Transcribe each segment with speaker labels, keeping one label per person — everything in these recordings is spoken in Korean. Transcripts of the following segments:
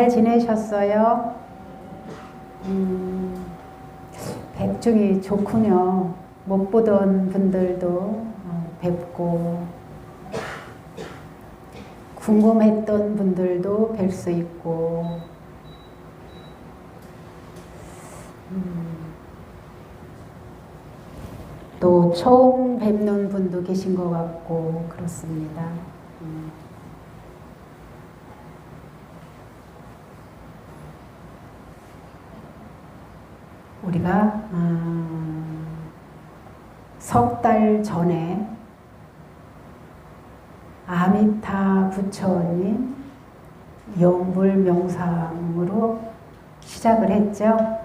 Speaker 1: 잘 지내셨어요? 백중이 좋군요. 못 보던 분들도 뵙고, 궁금했던 분들도 뵐 수 있고, 또 처음 뵙는 분도 계신 것 같고 그렇습니다. 우리가 석 달 전에 아미타 부처님 영불 명상으로 시작을 했죠.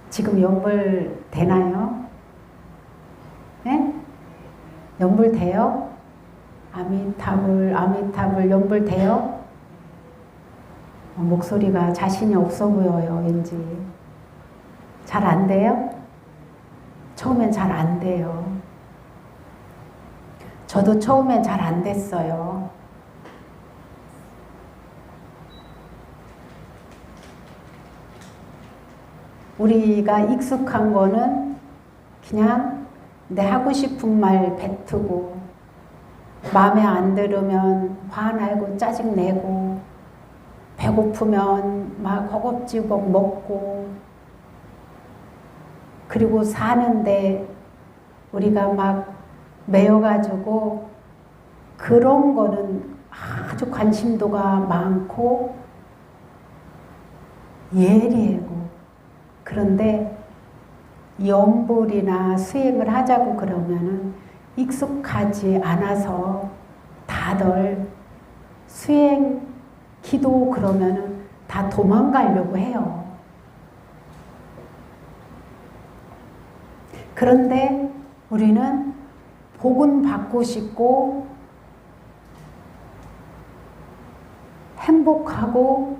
Speaker 1: 지금 연불 되나요? 네? 연불 돼요? 아미타불 연불 돼요? 목소리가 자신이 없어 보여요, 왠지. 잘 안 돼요? 처음엔 잘 안 돼요. 저도 처음엔 잘 안 됐어요. 우리가 익숙한 거는 그냥 내 하고 싶은 말 뱉고, 마음에 안 들으면 화나고 짜증내고, 배고프면 막 허겁지겁 먹고, 그리고 사는데 우리가 막 매여가지고 그런 거는 아주 관심도가 많고 예리하고, 그런데 연불이나 수행을 하자고 그러면은 익숙하지 않아서 다들 수행, 기도 그러면은 다 도망가려고 해요. 그런데 우리는 복은 받고 싶고 행복하고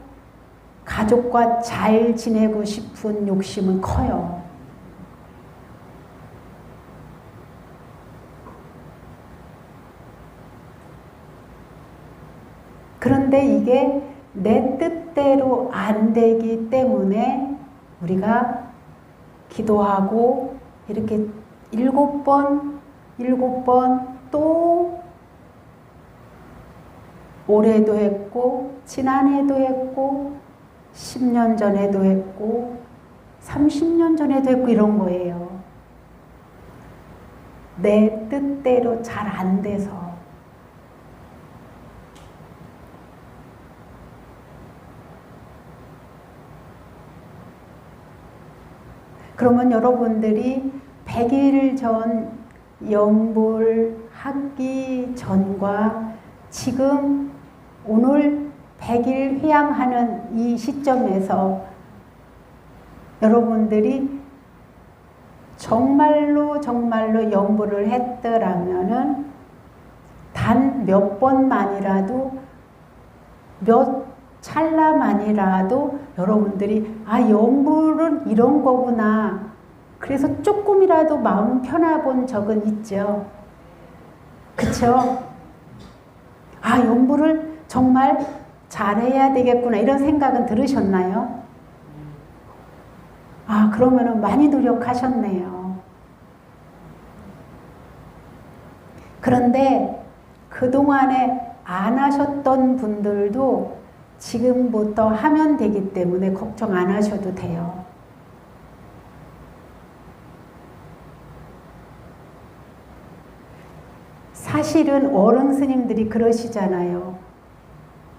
Speaker 1: 가족과 잘 지내고 싶은 욕심은 커요. 그런데 이게 내 뜻대로 안 되기 때문에 우리가 기도하고 이렇게 7번 또 올해도 했고 지난해도 했고 10년 전에도 했고 30년 전에도 했고 이런 거예요. 내 뜻대로 잘 안 돼서. 그러면 여러분들이 100일 전 연불 하기 전과 지금 오늘 100일 휴양하는 이 시점에서 여러분들이 정말로 연불을 했더라면은 단 몇 번만이라도 몇 찰나만이라도 여러분들이 연불은 이런 거구나. 그래서 조금이라도 마음 편해본 적은 있죠. 그쵸? 연불을 정말 잘해야 되겠구나 이런 생각은 들으셨나요? 그러면은 많이 노력하셨네요. 그런데 그동안에 안 하셨던 분들도 지금부터 하면 되기 때문에 걱정 안 하셔도 돼요. 사실은 어른 스님들이 그러시잖아요.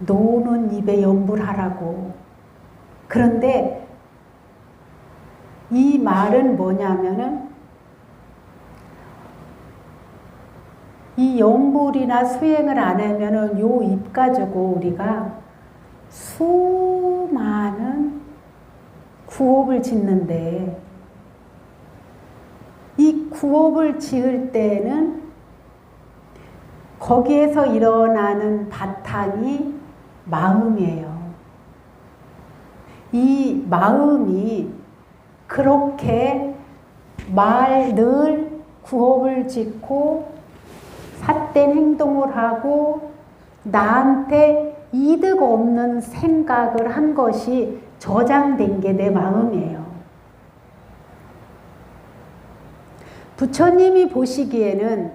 Speaker 1: 노는 입에 연불하라고. 그런데 이 말은 뭐냐면은 이 연불이나 수행을 안 하면은 요 입 가지고 우리가 수많은 구업을 짓는데 이 구업을 지을 때는 거기에서 일어나는 바탕이 마음이에요. 이 마음이 그렇게 늘 구업을 짓고 삿된 행동을 하고 나한테 이득 없는 생각을 한 것이 저장된 게 내 마음이에요. 부처님이 보시기에는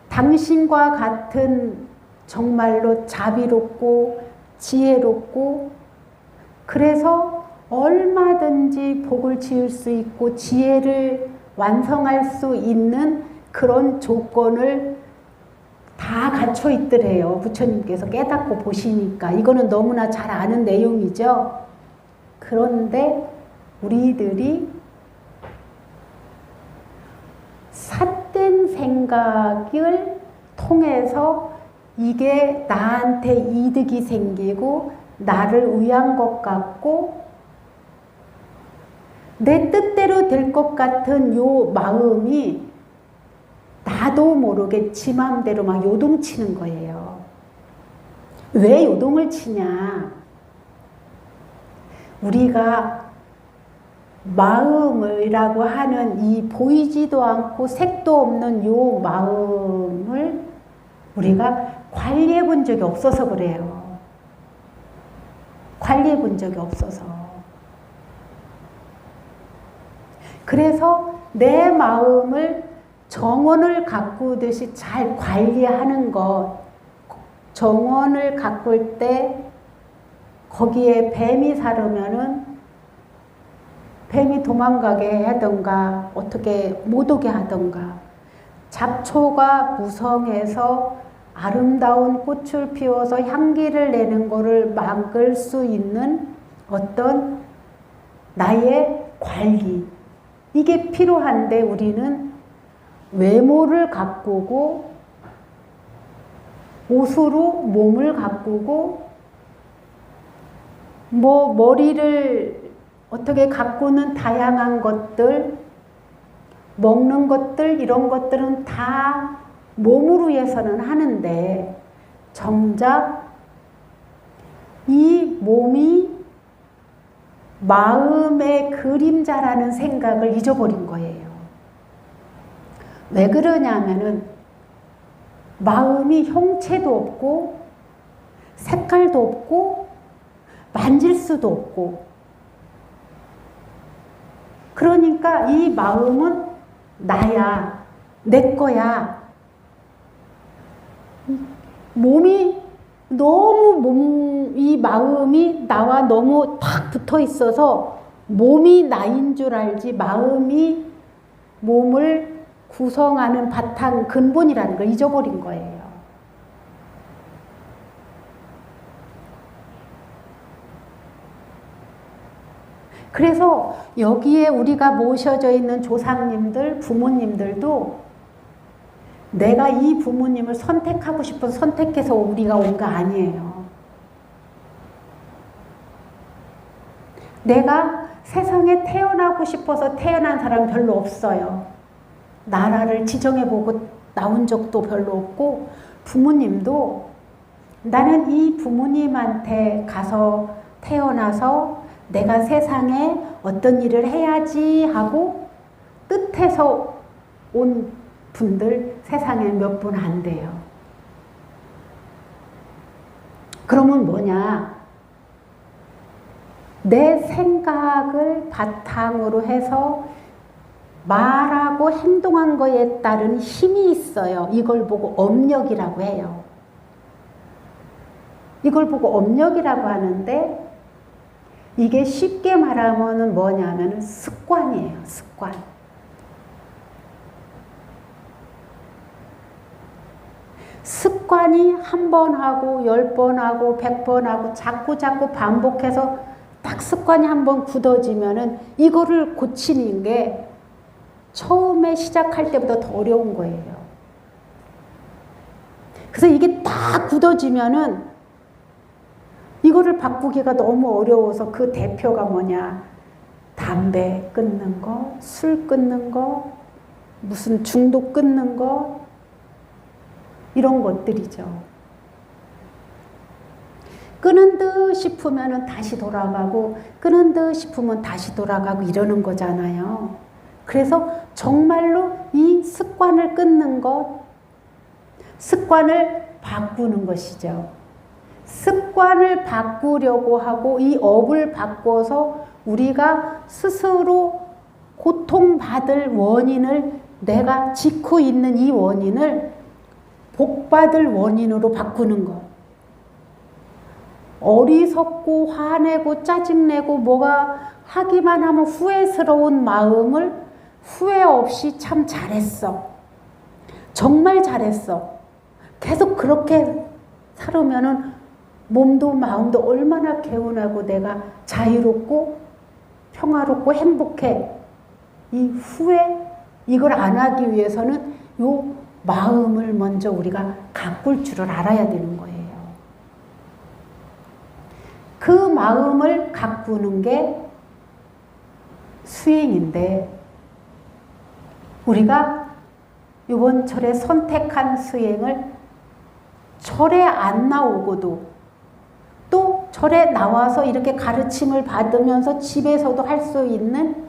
Speaker 1: 당신과 같은 정말로 자비롭고 지혜롭고 그래서 얼마든지 복을 지을 수 있고 지혜를 완성할 수 있는 그런 조건을 다 갖춰 있더래요. 부처님께서 깨닫고 보시니까. 이거는 너무나 잘 아는 내용이죠. 그런데 우리들이 삿된 생각을 통해서 이게 나한테 이득이 생기고 나를 위한 것 같고 내 뜻대로 될 것 같은 요 마음이 나도 모르게 지 마음대로 막 요동치는 거예요. 왜 요동을 치냐? 우리가 마음이라고 하는 이 보이지도 않고 색도 없는 요 마음을 우리가 관리해 본 적이 없어서 그래요. 관리해 본 적이 없어서. 그래서 내 마음을 정원을 가꾸듯이 잘 관리하는 것, 정원을 가꿀 때 거기에 뱀이 사르면은 뱀이 도망가게 하던가 어떻게 못 오게 하던가 잡초가 무성해서 아름다운 꽃을 피워서 향기를 내는 것을 막을 수 있는 어떤 나의 관리 이게 필요한데 우리는 외모를 가꾸고 옷으로 몸을 가꾸고 뭐 머리를 어떻게 가꾸는 다양한 것들 먹는 것들 이런 것들은 다 몸으로 위해서는 하는데 정작 이 몸이 마음의 그림자라는 생각을 잊어버린 거예요. 왜 그러냐면은 마음이 형체도 없고 색깔도 없고 만질 수도 없고 그러니까 이 마음은 나야, 내 거야. 몸이 너무 이 마음이 나와 너무 탁 붙어 있어서 몸이 나인 줄 알지 마음이 몸을 구성하는 바탕 근본이라는 걸 잊어버린 거예요. 그래서 여기에 우리가 모셔져 있는 조상님들, 부모님들도 내가 이 부모님을 선택하고 싶어서 선택해서 우리가 온 거 아니에요. 내가 세상에 태어나고 싶어서 태어난 사람 별로 없어요. 나라를 지정해보고 나온 적도 별로 없고 부모님도 나는 이 부모님한테 가서 태어나서 내가 세상에 어떤 일을 해야지 하고 뜻해서 온 분들 세상에 몇 분 안 돼요. 그러면 뭐냐? 내 생각을 바탕으로 해서 말하고 행동한 거에 따른 힘이 있어요. 이걸 보고 업력이라고 해요. 이걸 보고 업력이라고 하는데 이게 쉽게 말하면 뭐냐면 습관이에요. 습관. 습관이 한 번 하고 10번 하고 100번 하고 자꾸 반복해서 딱 습관이 한 번 굳어지면은 이거를 고치는 게 처음에 시작할 때보다 더 어려운 거예요. 그래서 이게 딱 굳어지면은 이거를 바꾸기가 너무 어려워서 그 대표가 뭐냐? 담배 끊는 거, 술 끊는 거, 무슨 중독 끊는 거 이런 것들이죠. 끊은 듯 싶으면 다시 돌아가고 끊은 듯 싶으면 다시 돌아가고 이러는 거잖아요. 그래서 정말로 이 습관을 끊는 것, 습관을 바꾸는 것이죠. 습관을 바꾸려고 하고 이 업을 바꿔서 우리가 스스로 고통받을 원인을 내가 짓고 있는 이 원인을 복받을 원인으로 바꾸는 것. 어리석고 화내고 짜증내고 뭐가 하기만 하면 후회스러운 마음을 후회 없이 참 잘했어. 정말 잘했어. 계속 그렇게 살으면은 몸도 마음도 얼마나 개운하고 내가 자유롭고 평화롭고 행복해. 이 후회 이걸 안 하기 위해서는 요 마음을 먼저 우리가 가꿀 줄을 알아야 되는 거예요. 그 마음을 가꾸는 게 수행인데 우리가 이번 절에 선택한 수행을 절에 안 나오고도 또 절에 나와서 이렇게 가르침을 받으면서 집에서도 할 수 있는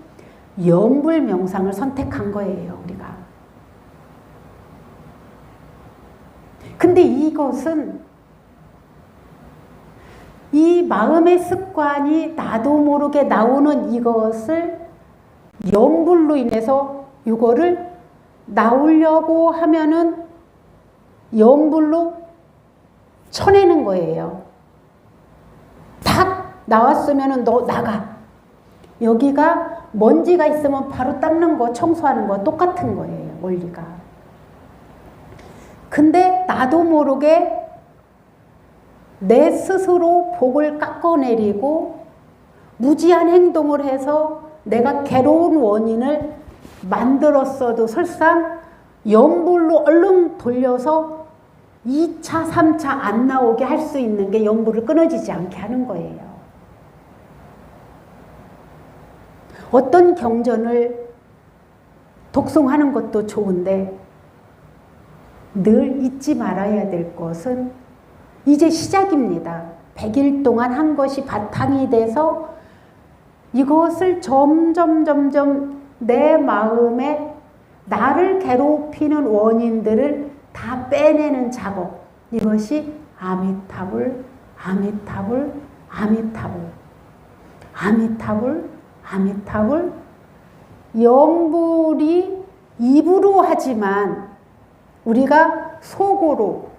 Speaker 1: 염불 명상을 선택한 거예요, 우리가. 근데 이것은 이 마음의 습관이 나도 모르게 나오는 이것을 염불로 인해서 이거를 나오려고 하면은 염불로 쳐내는 거예요. 딱 나왔으면은 너 나가. 여기가 먼지가 있으면 바로 닦는 거, 청소하는 거 똑같은 거예요, 원리가. 근데 나도 모르게 내 스스로 복을 깎아내리고 무지한 행동을 해서 내가 괴로운 원인을 만들었어도 설상 염불로 얼른 돌려서 2차, 3차 안 나오게 할 수 있는 게 염불을 끊어지지 않게 하는 거예요. 어떤 경전을 독송하는 것도 좋은데 늘 잊지 말아야 될 것은 이제 시작입니다. 100일 동안 한 것이 바탕이 돼서 이것을 점점 내 마음에 나를 괴롭히는 원인들을 다 빼내는 작업. 이것이 아미타불, 아미타불, 아미타불, 아미타불, 아미타불. 염불이 입으로 하지만 우리가 속으로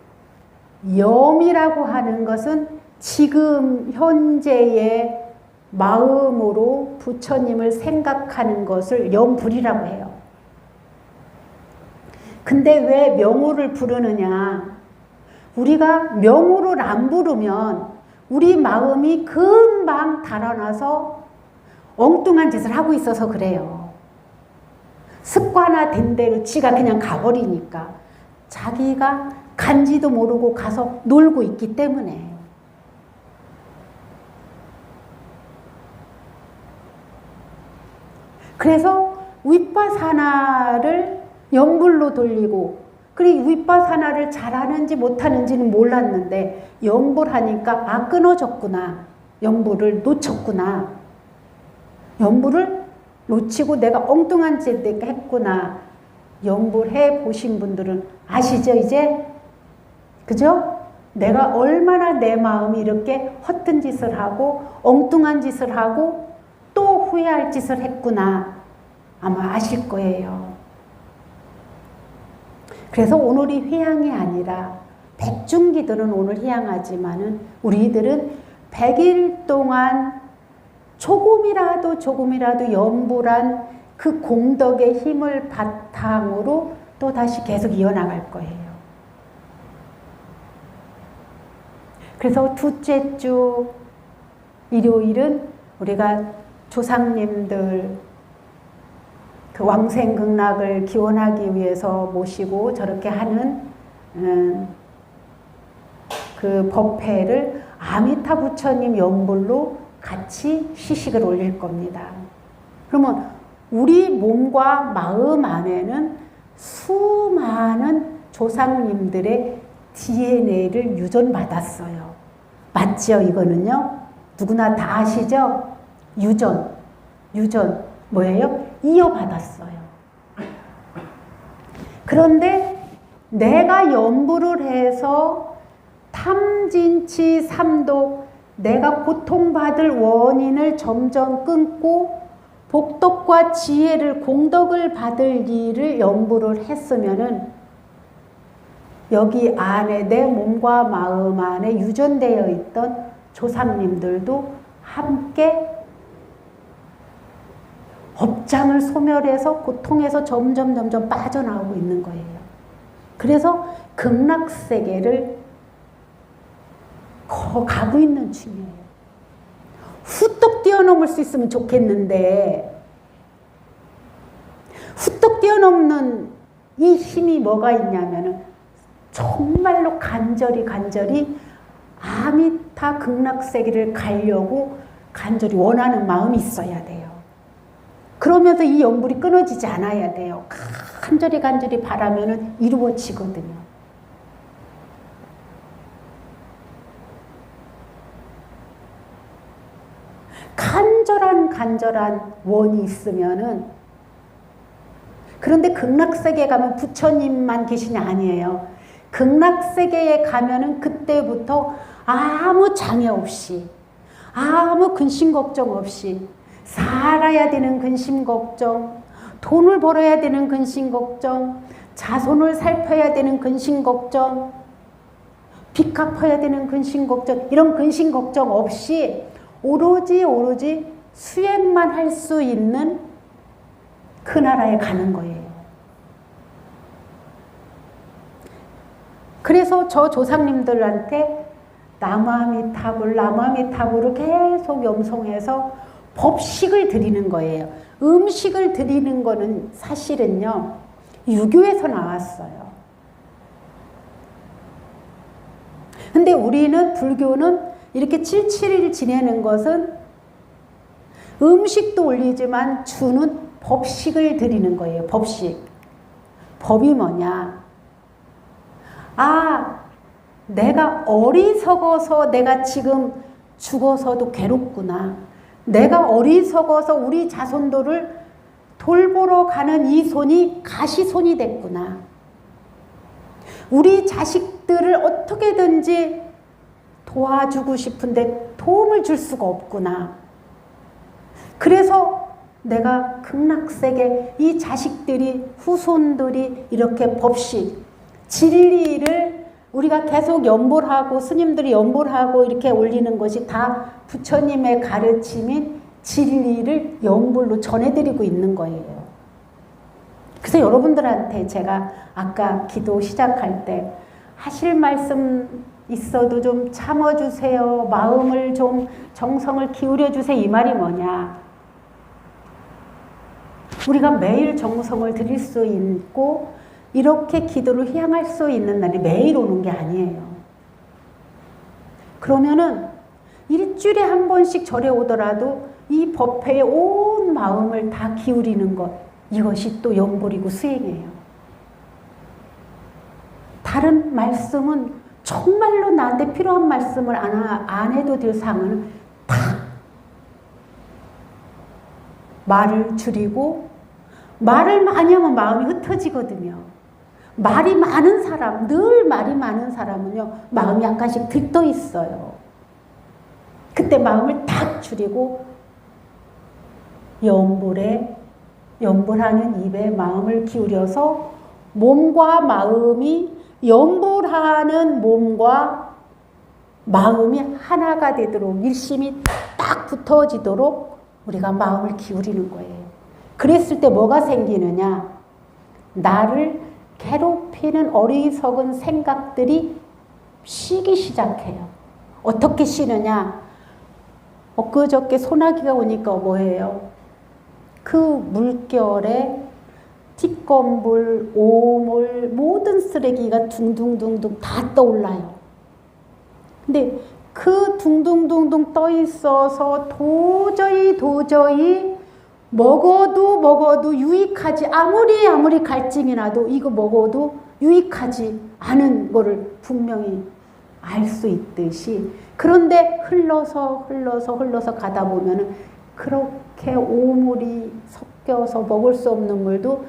Speaker 1: 염이라고 하는 것은 지금 현재의 마음으로 부처님을 생각하는 것을 염불이라고 해요. 근데 왜 명호를 부르느냐? 우리가 명호를 안 부르면 우리 마음이 금방 달아나서 엉뚱한 짓을 하고 있어서 그래요. 습관화된 대로 지가 그냥 가버리니까 자기가 간지도 모르고 가서 놀고 있기 때문에. 그래서 윗바사나를 염불로 돌리고, 그리고 윗바사나를 잘하는지 못하는지는 몰랐는데 염불하니까 아 끊어졌구나, 염불을 놓쳤구나, 염불을 놓치고 내가 엉뚱한 짓 했구나. 염불해 보신 분들은 아시죠 이제? 그죠? 내가 얼마나 내 마음이 이렇게 헛된 짓을 하고 엉뚱한 짓을 하고 또 후회할 짓을 했구나. 아마 아실 거예요. 그래서 오늘이 회향이 아니라 백중기들은 오늘 회향하지만은 우리들은 100일 동안 조금이라도 염불한 그 공덕의 힘을 바탕으로 또 다시 계속 이어나갈 거예요. 그래서 둘째 주 일요일은 우리가 조상님들 그 왕생극락을 기원하기 위해서 모시고 저렇게 하는 그 법회를 아미타 부처님 염불로 같이 시식을 올릴 겁니다. 그러면 우리 몸과 마음 안에는 수많은 조상님들의 DNA를 유전받았어요. 맞죠? 이거는요. 누구나 다 아시죠? 유전 뭐예요? 이어받았어요. 그런데 내가 염불을 해서 탐진치 삼독, 내가 고통받을 원인을 점점 끊고 복덕과 지혜를 공덕을 받을 일을 연부를 했으면은 여기 안에 내 몸과 마음 안에 유전되어 있던 조상님들도 함께 업장을 소멸해서 고통에서 점점 빠져나오고 있는 거예요. 그래서 극락세계를 가고 있는 중이에요. 후떡 뛰어넘을 수 있으면 좋겠는데 후떡 뛰어넘는 이 힘이 뭐가 있냐면은 정말로 간절히 아미타 극락세계를 가려고 간절히 원하는 마음이 있어야 돼요. 그러면서 이 연불이 끊어지지 않아야 돼요. 간절히 바라면은 이루어지거든요. 간절한 원이 있으면은, 그런데 극락세계에 가면 부처님만 계시냐? 아니에요. 극락세계에 가면은 그때부터 아무 장애 없이, 아무 근심 걱정 없이, 살아야 되는 근심 걱정, 돈을 벌어야 되는 근심 걱정, 자손을 살펴야 되는 근심 걱정, 빚 갚아야 되는 근심 걱정, 이런 근심 걱정 없이 오로지 수행만 할 수 있는 그 나라에 가는 거예요. 그래서 저 조상님들한테 나무아미타불을 계속 염송해서 법식을 드리는 거예요. 음식을 드리는 거는 사실은요, 유교에서 나왔어요. 근데 우리는, 불교는 이렇게 7-7일 지내는 것은 음식도 올리지만 주는 법식을 드리는 거예요. 법식. 법이 뭐냐? 내가 어리석어서 내가 지금 죽어서도 괴롭구나. 내가 어리석어서 우리 자손들을 돌보러 가는 이 손이 가시손이 됐구나. 우리 자식들을 어떻게든지 도와주고 싶은데 도움을 줄 수가 없구나. 그래서 내가 극락세계 이 자식들이, 후손들이 이렇게 법식, 진리를 우리가 계속 연불하고 스님들이 연불하고 이렇게 올리는 것이 다 부처님의 가르침인 진리를 연불로 전해드리고 있는 거예요. 그래서 여러분들한테 제가 아까 기도 시작할 때 하실 말씀 있어도 좀 참아주세요. 마음을 좀 정성을 기울여주세요. 이 말이 뭐냐? 우리가 매일 정성을 드릴 수 있고 이렇게 기도를 향할 수 있는 날이 매일 오는 게 아니에요. 그러면은 일주일에 한 번씩 절에 오더라도 이 법회에 온 마음을 다 기울이는 것, 이것이 또 연불이고 수행이에요. 다른 말씀은 정말로 나한테 필요한 말씀을 안 해도 될 상황은 다 말을 줄이고, 말을 많이 하면 마음이 흩어지거든요. 말이 많은 사람, 늘 말이 많은 사람은요, 마음이 약간씩 들떠 있어요. 그때 마음을 딱 줄이고 연불하는 입에 마음을 기울여서 몸과 마음이, 연불하는 몸과 마음이 하나가 되도록, 일심이 딱 붙어지도록 우리가 마음을 기울이는 거예요. 그랬을 때 뭐가 생기느냐? 나를 괴롭히는 어리석은 생각들이 쉬기 시작해요. 어떻게 쉬느냐? 엊그저께 소나기가 오니까 뭐예요? 그 물결에 뒷건불, 오물, 모든 쓰레기가 둥둥둥둥 다 떠올라요. 근데 그 둥둥둥둥 떠 있어서 도저히 먹어도 유익하지, 아무리 갈증이 나도 이거 먹어도 유익하지 않은 거를 분명히 알 수 있듯이, 그런데 흘러서 가다 보면은 그렇게 오물이 섞여서 먹을 수 없는 물도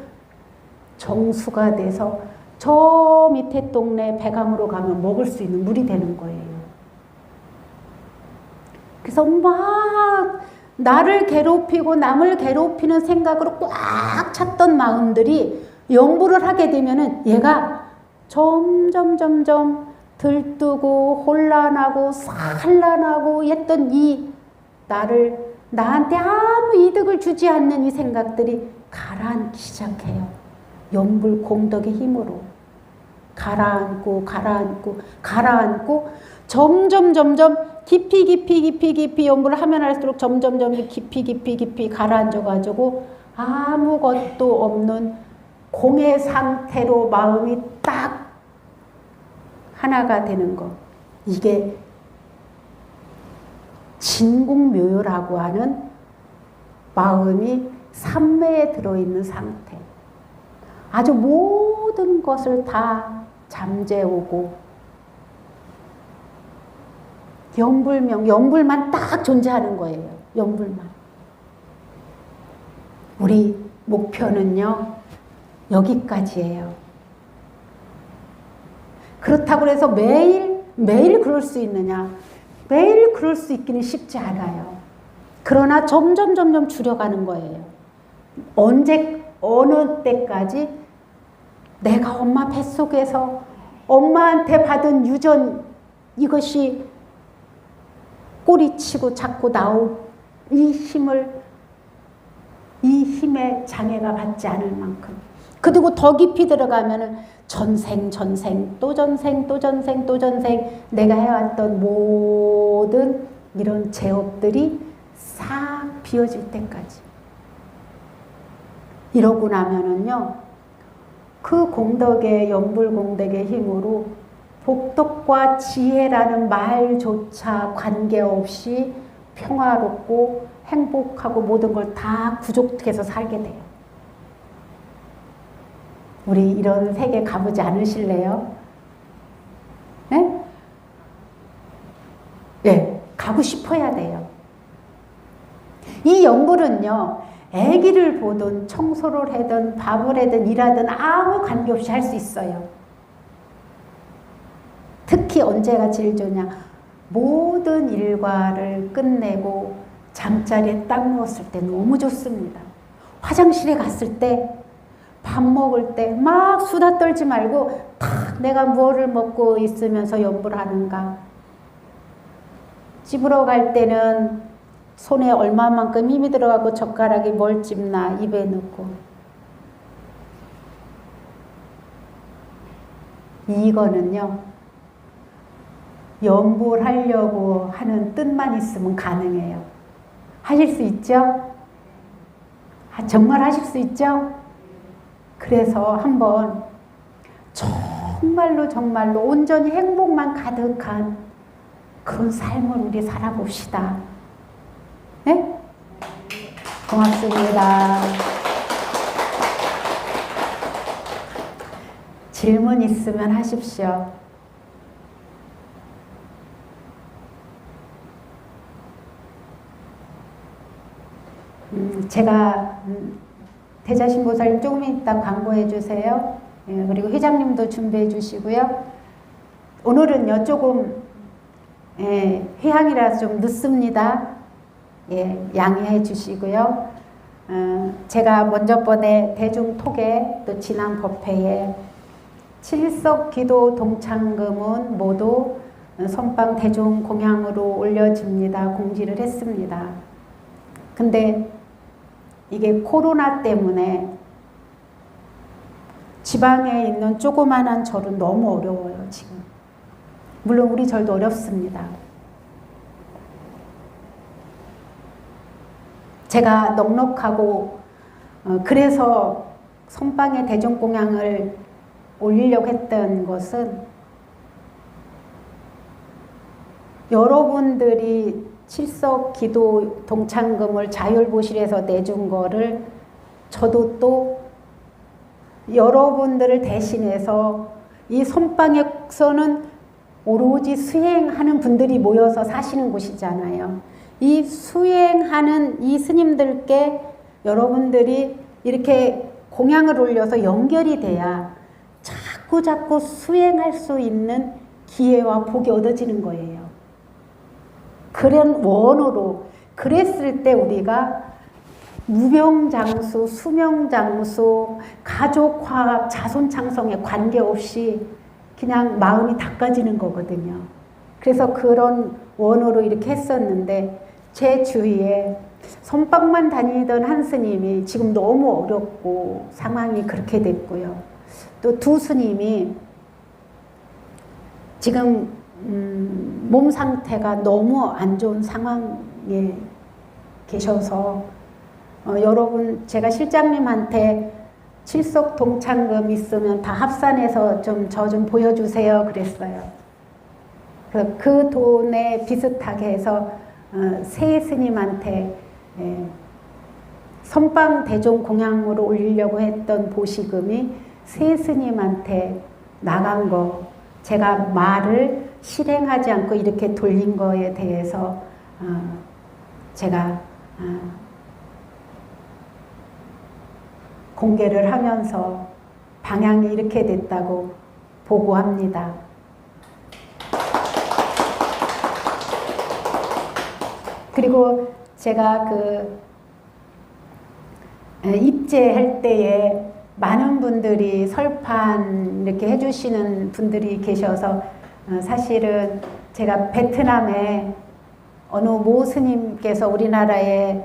Speaker 1: 정수가 돼서 저 밑에 동네 배감으로 가면 먹을 수 있는 물이 되는 거예요. 그래서 막 나를 괴롭히고 남을 괴롭히는 생각으로 꽉 찼던 마음들이 연불을 하게 되면은 얘가 점점 들뜨고 혼란하고 산란하고 했던 이 나한테 아무 이득을 주지 않는 이 생각들이 가라앉기 시작해요. 연불 공덕의 힘으로 가라앉고 점점 깊이 연불을 하면 할수록 점점 깊이 가라앉아가지고 아무것도 없는 공의 상태로 마음이 딱 하나가 되는 거. 이게 진국묘요라고 하는 마음이 삼매에 들어있는 상태. 아주 모든 것을 다 잠재우고 연불만 딱 존재하는 거예요. 연불만. 우리 목표는요, 여기까지예요. 그렇다고 해서 매일 그럴 수 있느냐? 매일 그럴 수 있기는 쉽지 않아요. 그러나 점점 줄여가는 거예요. 어느 때까지 내가 엄마 뱃속에서 엄마한테 받은 유전, 이것이 꼬리치고 자꾸 나올 이 힘에 장애가 받지 않을 만큼. 그리고 더 깊이 들어가면은 전생, 또 전생, 내가 해왔던 모든 이런 죄업들이 싹 비워질 때까지. 이러고 나면은요, 그 공덕의, 연불 공덕의 힘으로 복덕과 지혜라는 말조차 관계없이 평화롭고 행복하고 모든 걸 다 구족해서 살게 돼요. 우리 이런 세계 가보지 않으실래요? 네? 네, 가고 싶어야 돼요. 이 연불은요, 아기를 보든 청소를 하든 밥을 하든 일하든 아무 관계없이 할 수 있어요. 특히 언제가 제일 좋냐? 모든 일과를 끝내고 잠자리에 딱 누웠을 때 너무 좋습니다. 화장실에 갔을 때, 밥 먹을 때 막 수다 떨지 말고 탁 내가 뭐를 먹고 있으면서 연불하는가. 집으로 갈 때는 손에 얼마만큼 힘이 들어가고 젓가락이 뭘 찝나 입에 넣고. 이거는요, 연불하려고 하는 뜻만 있으면 가능해요. 하실 수 있죠? 정말 하실 수 있죠? 그래서 한번 정말로 온전히 행복만 가득한 그런 삶을 우리 살아봅시다. 네? 고맙습니다. 질문 있으면 하십시오. 제가 대자신보살님 조금 이따 광고해 주세요. 예, 그리고 회장님도 준비해 주시고요. 오늘은요 조금 회향이라서 좀 늦습니다. 예, 양해해 주시고요. 제가 먼저 번에 대중톡에 또 지난 법회에 칠석기도 동창금은 모두 선방 대중공양으로 올려집니다. 공지를 했습니다. 근데 이게 코로나 때문에 지방에 있는 조그만한 절은 너무 어려워요, 지금. 물론 우리 절도 어렵습니다. 제가 넉넉하고 그래서 선방의 대중공양을 올리려고 했던 것은 여러분들이 칠석기도 동창금을 자율보실에서 내준 거를 저도 또 여러분들을 대신해서 이 선방에서는 오로지 수행하는 분들이 모여서 사시는 곳이잖아요. 이 수행하는 이 스님들께 여러분들이 이렇게 공양을 올려서 연결이 돼야 자꾸 자꾸 수행할 수 있는 기회와 복이 얻어지는 거예요. 그런 원으로 그랬을 때 우리가 무병장수, 수명장수, 가족화합, 자손창성에 관계없이 그냥 마음이 닦아지는 거거든요. 그래서 그런 원으로 이렇게 했었는데 제 주위에 선방만 다니던 한 스님이 지금 너무 어렵고 상황이 그렇게 됐고요. 또 두 스님이 지금 몸 상태가 너무 안 좋은 상황에 계셔서 여러분 제가 실장님한테 칠석 동창금 있으면 다 합산해서 저 좀 보여주세요 그랬어요. 그 돈에 비슷하게 해서 세 스님한테 선방 대종 공양으로 올리려고 했던 보시금이 세 스님한테 나간 거 제가 말을 실행하지 않고 이렇게 돌린 거에 대해서 제가 공개를 하면서 방향이 이렇게 됐다고 보고합니다. 그리고 제가 입제할 때에 많은 분들이 설판 이렇게 해주시는 분들이 계셔서 사실은 제가 베트남에 어느 모 스님께서 우리나라에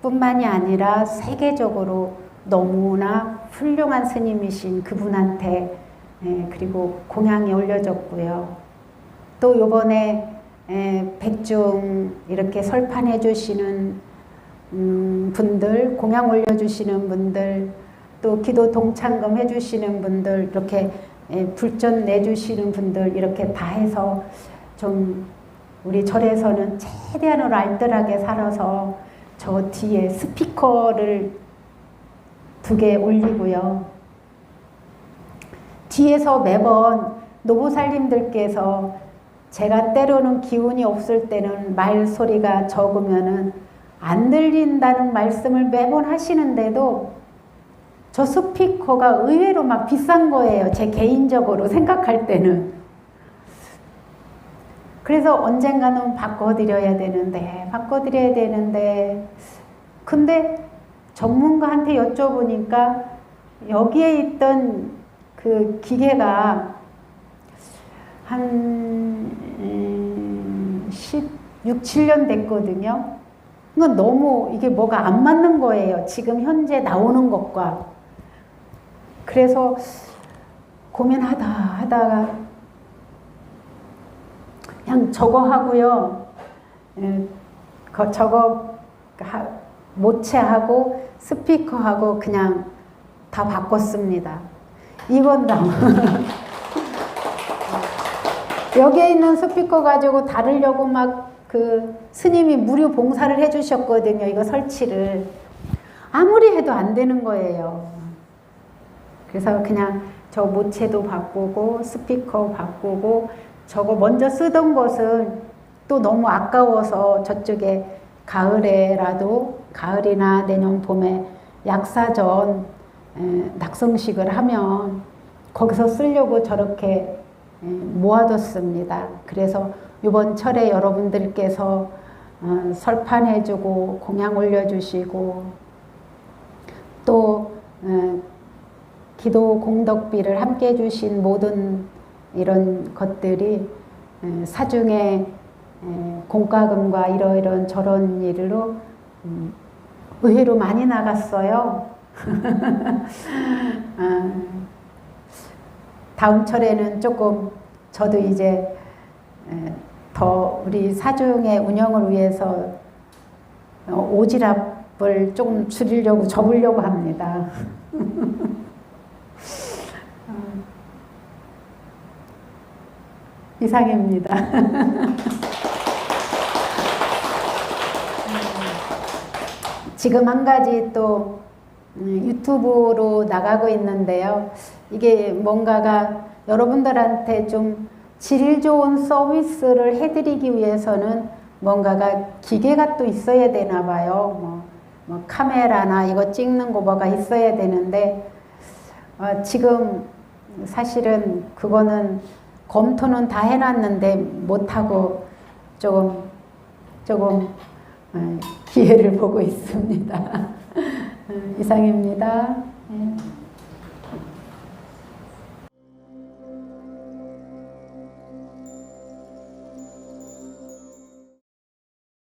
Speaker 1: 뿐만이 아니라 세계적으로 너무나 훌륭한 스님이신 그분한테 그리고 공양이 올려졌고요. 또 요번에 백중 이렇게 설판해 주시는 분들, 공양 올려주시는 분들, 또 기도 동창금 해주시는 분들, 이렇게 불전 내주시는 분들 이렇게 다 해서 좀 우리 절에서는 최대한으로 알뜰하게 살아서 저 뒤에 스피커를 2개 올리고요. 뒤에서 매번 노보살님들께서 제가 때로는 기운이 없을 때는 말소리가 적으면은 안 들린다는 말씀을 매번 하시는데도 저 스피커가 의외로 막 비싼 거예요. 제 개인적으로 생각할 때는. 그래서 언젠가는 바꿔드려야 되는데 근데 전문가한테 여쭤보니까 여기에 있던 그 기계가 한 16, 7년 됐거든요. 그건 너무 이게 뭐가 안 맞는 거예요. 지금 현재 나오는 것과. 그래서 고민하다가 그냥 저거 하고요. 저거 모체하고 스피커하고 그냥 다 바꿨습니다. 이건 여기에 있는 스피커 가지고 다루려고 막 그 스님이 무료 봉사를 해주셨거든요. 이거 설치를. 아무리 해도 안 되는 거예요. 그래서 그냥 저 모체도 바꾸고 스피커 바꾸고 저거 먼저 쓰던 것은 또 너무 아까워서 저쪽에 가을이나 내년 봄에 약사전 낙성식을 하면 거기서 쓰려고 저렇게 모아뒀습니다. 그래서 이번 철에 여러분들께서 설판해주고 공양 올려주시고 또 기도 공덕비를 함께 해주신 모든 이런 것들이 사중에 공과금과 이러이런 저런 일로 의외로 많이 나갔어요. 다음 철에는 조금 저도 이제 더 우리 사중의 운영을 위해서 오지랖을 조금 줄이려고 접으려고 합니다. 이상입니다. 지금 한 가지 또 유튜브로 나가고 있는데요. 이게 뭔가가 여러분들한테 좀 질 좋은 서비스를 해드리기 위해서는 뭔가가 기계가 또 있어야 되나 봐요. 뭐 카메라나 이거 찍는 거 뭐가 있어야 되는데 지금 사실은 그거는 검토는 다 해놨는데 못하고 조금 기회를 보고 있습니다. 이상입니다. 네.